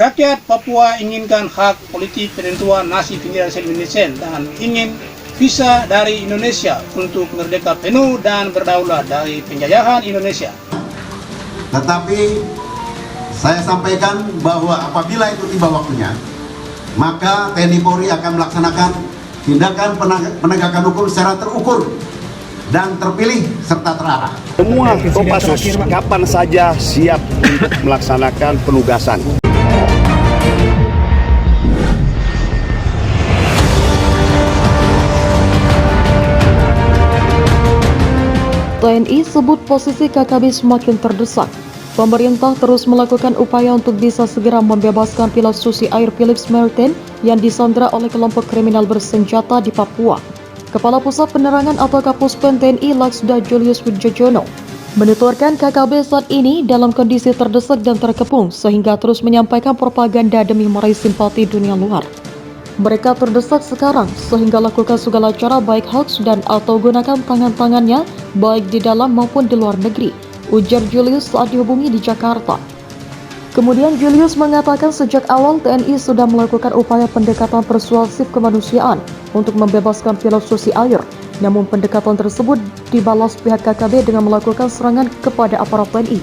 Rakyat Papua inginkan hak politik penentuan nasib pinggiran sel Indonesia dan ingin visa dari Indonesia untuk merdeka penuh dan berdaulat dari penjajahan Indonesia. Tetapi saya sampaikan bahwa apabila itu tiba waktunya, maka TNI Polri akan melaksanakan tindakan penegakan hukum secara terukur dan terpilih serta terarah. Semua Kopassus kapan saja siap untuk melaksanakan penugasan. TNI sebut posisi KKB semakin terdesak. Pemerintah terus melakukan upaya untuk bisa segera membebaskan pilot Susi Air Philips Merton yang disandra oleh kelompok kriminal bersenjata di Papua. Kepala Pusat Penerangan atau Kapuspen TNI Laksda Julius Wijojono menuturkan KKB saat ini dalam kondisi terdesak dan terkepung sehingga terus menyampaikan propaganda demi meraih simpati dunia luar. Mereka terdesak sekarang sehingga lakukan segala cara baik hoax dan atau gunakan tangan-tangannya baik di dalam maupun di luar negeri, ujar Julius saat dihubungi di Jakarta. Kemudian Julius mengatakan sejak awal TNI sudah melakukan upaya pendekatan persuasif kemanusiaan untuk membebaskan pilot Susi Air. Namun pendekatan tersebut dibalas pihak KKB dengan melakukan serangan kepada aparat TNI.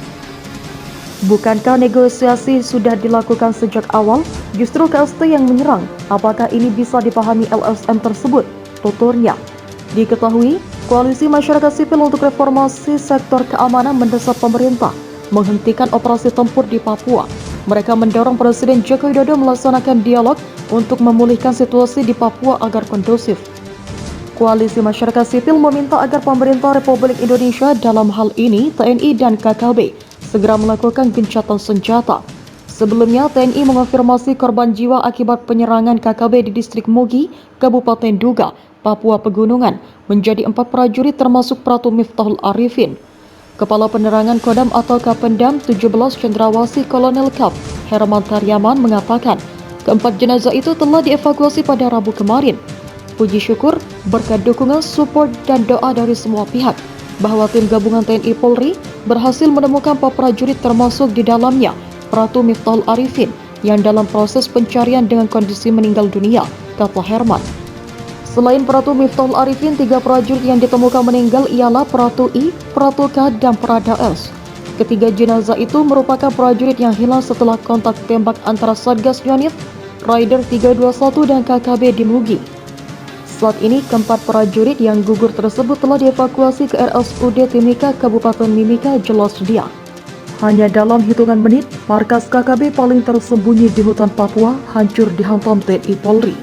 Bukankah negosiasi sudah dilakukan sejak awal? Justru KST yang menyerang. Apakah ini bisa dipahami LSM tersebut? Tuturnya. Diketahui, Koalisi Masyarakat Sipil untuk Reformasi Sektor Keamanan mendesak pemerintah menghentikan operasi tempur di Papua. Mereka mendorong Presiden Joko Widodo melaksanakan dialog untuk memulihkan situasi di Papua agar kondusif. Koalisi Masyarakat Sipil meminta agar pemerintah Republik Indonesia dalam hal ini TNI dan KKB segera melakukan gencatan senjata. Sebelumnya, TNI mengonfirmasi korban jiwa akibat penyerangan KKB di distrik Mugi, Kabupaten Duga, Papua Pegunungan, menjadi 4 prajurit termasuk Pratu Miftahul Arifin. Kepala Penerangan Kodam atau Kapendam 17 Cendrawasih Kolonel Kap, Herman Karyaman mengatakan, keempat jenazah itu telah dievakuasi pada Rabu kemarin. Puji syukur berkat dukungan, support, dan doa dari semua pihak, bahwa tim gabungan TNI Polri berhasil menemukan 4 prajurit termasuk di dalamnya Pratu Miftahul Arifin yang dalam proses pencarian dengan kondisi meninggal dunia, kata Herman. Selain Pratu Miftahul Arifin, 3 prajurit yang ditemukan meninggal ialah Pratu I, Pratu K, dan Prada S. Ketiga jenazah itu merupakan prajurit yang hilang setelah kontak tembak antara Satgas Yonif, Rider 321 dan KKB di Mugi. Saat ini, keempat prajurit yang gugur tersebut telah dievakuasi ke RSUD Timika, Kabupaten Mimika, jelas dia. Hanya dalam hitungan menit, markas KKB paling tersembunyi di hutan Papua hancur dihantam TNI Polri.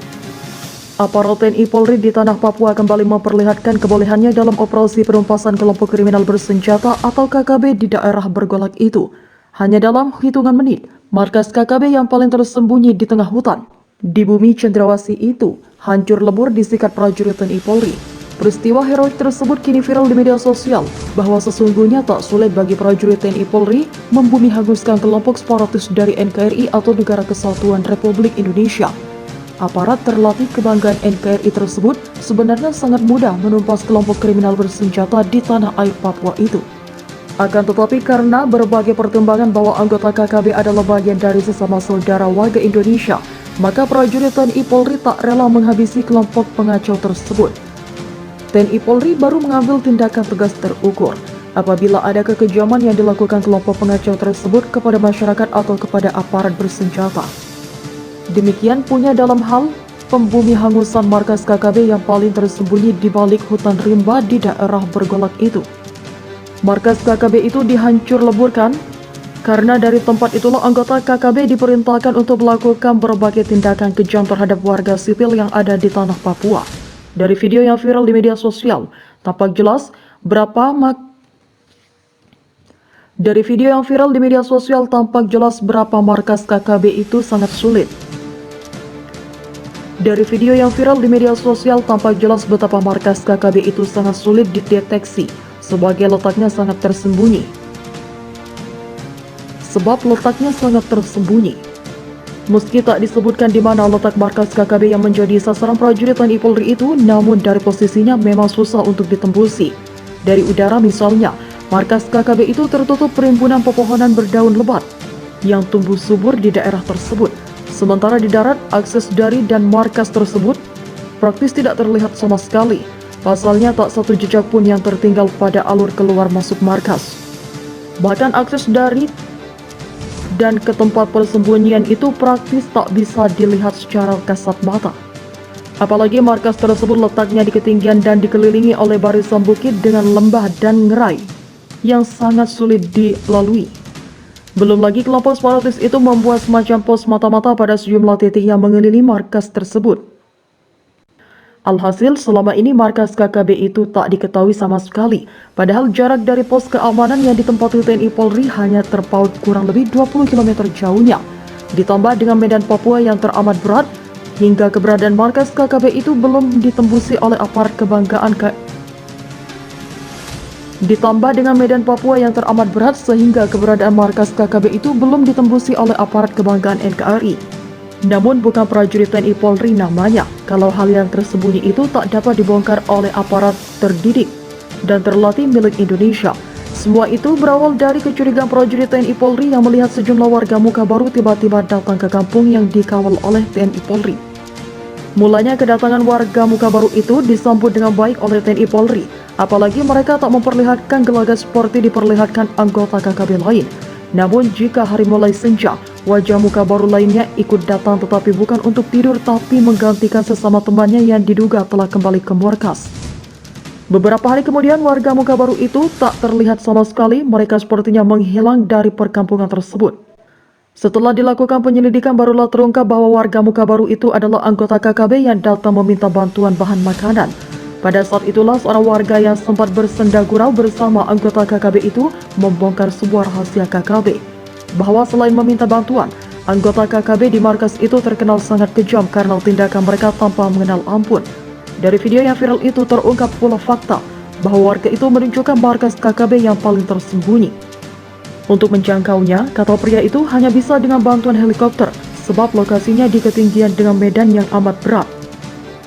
Aparat TNI Polri di tanah Papua kembali memperlihatkan kebolehannya dalam operasi penumpasan kelompok kriminal bersenjata atau KKB di daerah bergolak itu. Hanya dalam hitungan menit, markas KKB yang paling tersembunyi di tengah hutan di bumi Cendrawasih itu hancur lebur disikat prajurit TNI Polri. Peristiwa heroik tersebut kini viral di media sosial bahwa sesungguhnya tak sulit bagi prajurit TNI Polri membumi hanguskan kelompok separatis dari NKRI atau Negara Kesatuan Republik Indonesia. Aparat terlatih kebanggaan NKRI tersebut sebenarnya sangat mudah menumpas kelompok kriminal bersenjata di tanah air Papua itu. Akan tetapi karena berbagai pertimbangan bahwa anggota KKB adalah bagian dari sesama saudara warga Indonesia, maka prajurit TNI Polri tak rela menghabisi kelompok pengacau tersebut. TNI Polri baru mengambil tindakan tegas terukur apabila ada kekejaman yang dilakukan kelompok pengacau tersebut kepada masyarakat atau kepada aparat bersenjata. Demikian punya dalam hal pembumi hangusan markas KKB yang paling tersembunyi di balik hutan rimba di daerah bergolak itu. Markas KKB itu dihancur leburkan karena dari tempat itulah anggota KKB diperintahkan untuk melakukan berbagai tindakan kejam terhadap warga sipil yang ada di tanah Papua. Dari video yang viral di media sosial, tampak jelas berapa markas KKB itu sangat sulit. Dari video yang viral di media sosial tampak jelas betapa markas KKB itu sangat sulit dideteksi sebagai letaknya sangat tersembunyi. Meski tak disebutkan di mana letak markas KKB yang menjadi sasaran prajurit TNI Polri itu, namun dari posisinya memang susah untuk ditembusi. Dari udara misalnya, markas KKB itu tertutup perimbunan pepohonan berdaun lebat. yang tumbuh subur di daerah tersebut. Sementara di darat, akses dari dan markas tersebut praktis tidak terlihat sama sekali. Pasalnya tak satu jejak pun yang tertinggal pada alur keluar masuk markas. Bahkan akses dari dan ke tempat persembunyian itu praktis tak bisa dilihat secara kasat mata. Apalagi markas tersebut letaknya di ketinggian dan dikelilingi oleh barisan bukit dengan lembah dan ngerai yang sangat sulit dilalui. Belum lagi kelompok separatis itu membuat semacam pos mata-mata pada sejumlah titik yang mengelilingi markas tersebut. Alhasil, selama ini markas KKB itu tak diketahui sama sekali, padahal jarak dari pos keamanan yang ditempati TNI Polri hanya terpaut kurang lebih 20 km jauhnya. Ditambah dengan medan Papua yang teramat berat, hingga keberadaan markas KKB itu belum ditembusi oleh aparat kebanggaan Ditambah dengan medan Papua yang teramat berat sehingga keberadaan markas KKB itu belum ditembusi oleh aparat kebanggaan NKRI. Namun bukan prajurit TNI Polri namanya, kalau hal yang tersembunyi itu tak dapat dibongkar oleh aparat terdidik dan terlatih milik Indonesia. Semua itu berawal dari kecurigaan prajurit TNI Polri yang melihat sejumlah warga muka baru tiba-tiba datang ke kampung yang dikawal oleh TNI Polri. Mulanya kedatangan warga muka baru itu disambut dengan baik oleh TNI Polri, apalagi mereka tak memperlihatkan gelagat seperti diperlihatkan anggota KKB lain. Namun jika hari mulai senja, wajah muka baru lainnya ikut datang tetapi bukan untuk tidur tapi menggantikan sesama temannya yang diduga telah kembali ke markas. Beberapa hari kemudian warga muka baru itu tak terlihat sama sekali, mereka sepertinya menghilang dari perkampungan tersebut. Setelah dilakukan penyelidikan barulah terungkap bahwa warga muka baru itu adalah anggota KKB yang datang meminta bantuan bahan makanan. Pada saat itulah seorang warga yang sempat bersenda gurau bersama anggota KKB itu membongkar sebuah rahasia KKB, bahwa selain meminta bantuan, anggota KKB di markas itu terkenal sangat kejam karena tindakan mereka tanpa mengenal ampun. Dari video yang viral itu terungkap pula fakta bahwa warga itu menunjukkan markas KKB yang paling tersembunyi. Untuk menjangkaunya, kata pria itu hanya bisa dengan bantuan helikopter sebab lokasinya di ketinggian dengan medan yang amat berat.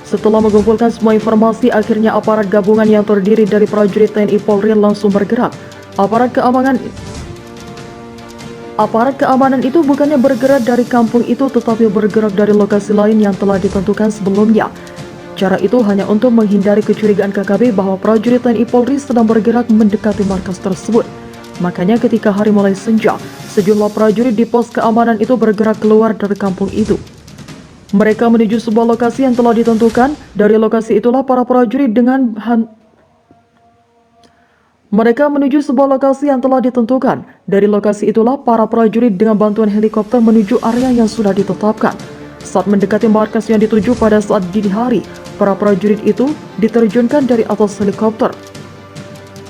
Setelah mengumpulkan semua informasi, akhirnya aparat gabungan yang terdiri dari prajurit TNI Polri langsung bergerak. Aparat keamanan itu bukannya bergerak dari kampung itu tetapi bergerak dari lokasi lain yang telah ditentukan sebelumnya. Cara itu hanya untuk menghindari kecurigaan KKB bahwa prajurit TNI Polri sedang bergerak mendekati markas tersebut. Makanya ketika hari mulai senja, sejumlah prajurit di pos keamanan itu bergerak keluar dari kampung itu. Mereka menuju sebuah lokasi yang telah ditentukan. Dari lokasi itulah para prajurit dengan bantuan helikopter menuju area yang sudah ditetapkan. Saat mendekati markas yang dituju pada saat dini hari, para prajurit itu diterjunkan dari atas helikopter.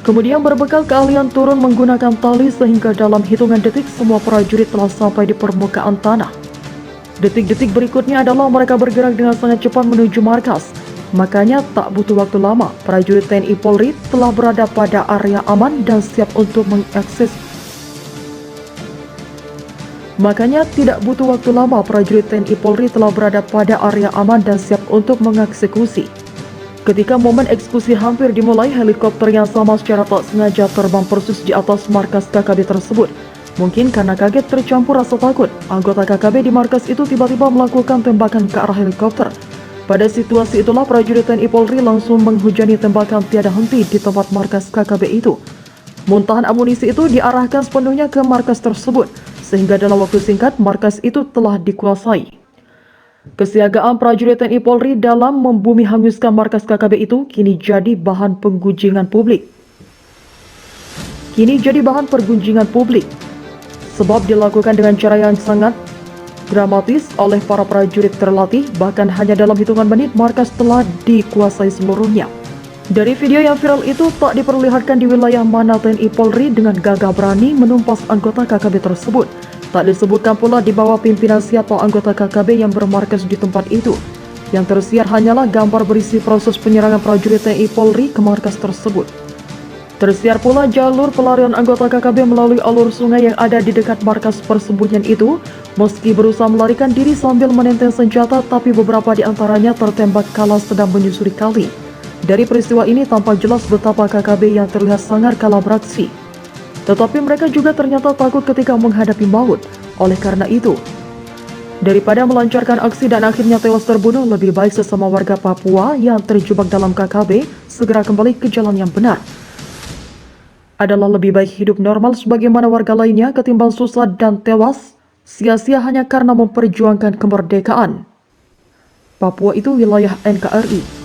Kemudian berbekal keahlian turun menggunakan tali sehingga dalam hitungan detik semua prajurit telah sampai di permukaan tanah. Detik-detik berikutnya adalah mereka bergerak dengan sangat cepat menuju markas. Makanya tak butuh waktu lama, prajurit TNI Polri telah berada pada area aman dan siap untuk mengakses. Makanya tidak butuh waktu lama, prajurit TNI Polri telah berada pada area aman dan siap untuk mengeksekusi. Ketika momen eksekusi hampir dimulai, helikopter yang sama secara tak sengaja terbang persis di atas markas KKB tersebut. Mungkin karena kaget tercampur rasa takut, anggota KKB di markas itu tiba-tiba melakukan tembakan ke arah helikopter. Pada situasi itulah prajurit TNI Polri langsung menghujani tembakan tiada henti di tempat markas KKB itu. Muntahan amunisi itu diarahkan sepenuhnya ke markas tersebut, sehingga dalam waktu singkat markas itu telah dikuasai. Kesiagaan prajurit TNI Polri dalam membumi hanguskan markas KKB itu kini jadi bahan penggunjingan publik. Sebab dilakukan dengan cara yang sangat dramatis oleh para prajurit terlatih, bahkan hanya dalam hitungan menit markas telah dikuasai seluruhnya. Dari video yang viral itu tak diperlihatkan di wilayah mana TNI Polri dengan gagah berani menumpas anggota KKB tersebut. Tak disebutkan pula di bawah pimpinan siapa anggota KKB yang bermarkas di tempat itu. Yang tersiar hanyalah gambar berisi proses penyerangan prajurit TNI Polri ke markas tersebut. Tersiar pula jalur pelarian anggota KKB melalui alur sungai yang ada di dekat markas persembunyian itu. Meski berusaha melarikan diri sambil menenteng senjata, tapi beberapa di antaranya tertembak kala sedang menyusuri kali. Dari peristiwa ini tampak jelas betapa KKB yang terlihat sangar kala beraksi. Tetapi mereka juga ternyata takut ketika menghadapi maut. Oleh karena itu, daripada melancarkan aksi dan akhirnya tewas terbunuh, lebih baik sesama warga Papua yang terjebak dalam KKB segera kembali ke jalan yang benar. Adalah lebih baik hidup normal sebagaimana warga lainnya ketimbang susah dan tewas sia-sia hanya karena memperjuangkan kemerdekaan. Papua itu wilayah NKRI.